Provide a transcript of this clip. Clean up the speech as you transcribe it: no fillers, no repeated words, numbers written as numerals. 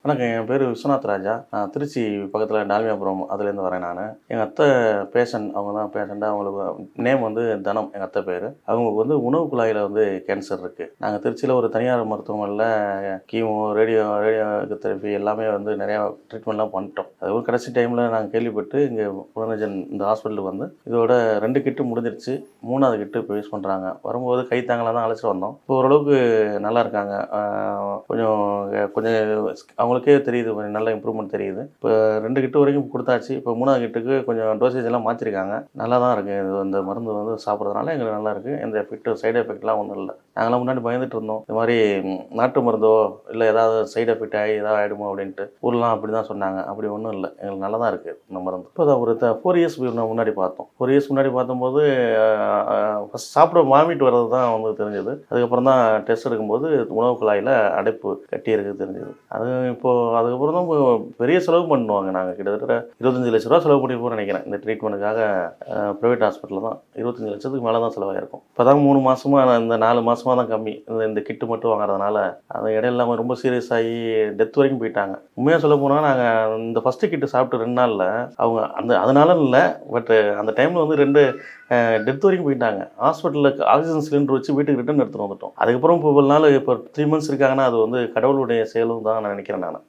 வணக்கம். என் பேர் விஸ்வநாத் ராஜா. நான் திருச்சி பக்கத்தில் டால்மியாபுரம் அதுலேருந்து வரேன் நான். எங்கள் அத்தை பேஷண்ட், அவங்க தான் பேஷண்ட்டாக. அவங்களுக்கு நேம் வந்து தனம், எங்கள் அத்தை பேர். அவங்களுக்கு வந்து உணவு குழாயில் வந்து கேன்சர் இருக்குது. நாங்கள் திருச்சியில் ஒரு தனியார் மருத்துவமனையில் கீமோ, ரேடியோ தெரப்பி எல்லாமே வந்து நிறையா ட்ரீட்மெண்ட்லாம் பண்ணிட்டோம். அது கடைசி டைமில் நாங்கள் கேள்விப்பட்டு இங்கே புனர்ஜன் இந்த ஹாஸ்பிட்டலுக்கு வந்து இதோட 2 கிட்டு முடிஞ்சிருச்சு, 3வது கிட்டு இப்போ யூஸ் பண்ணுறாங்க. வரும்போது கை தாங்கலாம் தான் அழைச்சிட்டு வந்தோம். இப்போ ஓரளவுக்கு நல்லா இருக்காங்க. கொஞ்சம் அவங்களுக்கே தெரியுது, கொஞ்சம் நல்ல இம்ப்ரூவ்மெண்ட் தெரியுது. இப்போ 2 கிட்டு வரைக்கும் கொடுத்தாச்சு. இப்போ 3வது கிட்டுக்கு கொஞ்சம் டோசேஜ் எல்லாம் மாற்றிருக்காங்க. நல்லா தான் இருக்குது. இது இந்த மருந்து வந்து சாப்பிட்றதுனால எங்களுக்கு நல்லா இருக்குது. எந்த சைடு எஃபெக்ட்லாம் ஒன்றும் இல்லை. நாங்களாம் முன்னாடி பயந்துட்டு இருந்தோம், இந்த மாதிரி நாட்டு மருந்தோ இல்லை ஏதாவது சைடு எஃபெக்ட் ஆகி ஏதாவது ஆகிடுமோ அப்படின்ட்டு. ஊர்லாம் அப்படி தான் சொன்னாங்க. அப்படி ஒன்றும் இல்லை, எங்களுக்கு நல்லா தான் இருக்குது இந்த மருந்து. இப்போ தான் ஒரு 4 இயர்ஸ் முன்னாடி பார்த்தோம். 4 இயர்ஸ் முன்னாடி பார்த்தும்போது ஃபஸ்ட் சாப்பிட வாமிட் வர்றது தான் வந்து தெரிஞ்சது. அதுக்கப்புறம் தான் டெஸ்ட் எடுக்கும்போது உணவு குழாயில் அடைப்பு கட்டி இருக்குது தெரிஞ்சது. அதுக்கப்புறம் தான் பெரிய செலவு பண்ணுவாங்க. நாங்கள் கிட்டத்தட்ட 25 லட்ச ரூபா செலவு பண்ணியிருப்போம்னு நினைக்கிறேன். இந்த ட்ரீட்மெண்ட்டுக்காக ப்ரைவேட் ஹாஸ்பிட்டலில் தான் 25 லட்சத்துக்கு மேலே தான் செலவாயிருக்கும். இப்போ தான் 3 மாதமாக, இந்த 4 மாதமாக தான் கம்மி. இந்த கிட்டு மட்டும் வாங்குறதுனால அது இடையில இல்லாமல் ரொம்ப சீரியஸ் ஆகி டெத் வரைக்கும் போயிட்டாங்க. உண்மையாக சொல்ல போனால் நாங்கள் இந்த ஃபஸ்ட்டு கிட்டு சாப்பிட்டு 2 நாளில் அவங்க அதனால இல்லை, பட் அந்த டைமில் வந்து 2 டெத் வரைக்கும் போயிட்டாங்க. ஹாஸ்பிட்டலுக்கு ஆக்சிஜன் சிலிண்டர் வச்சு வீட்டுக்கு ரிட்டர்ன் எடுத்துகிட்டு வந்துட்டோம். அதுக்கப்புறம் இப்போ 3 மந்த்ஸ் இருக்காங்கன்னா அது வந்து கடவுளுடைய செயலும் தான் நான் நினைக்கிறேன் நான்.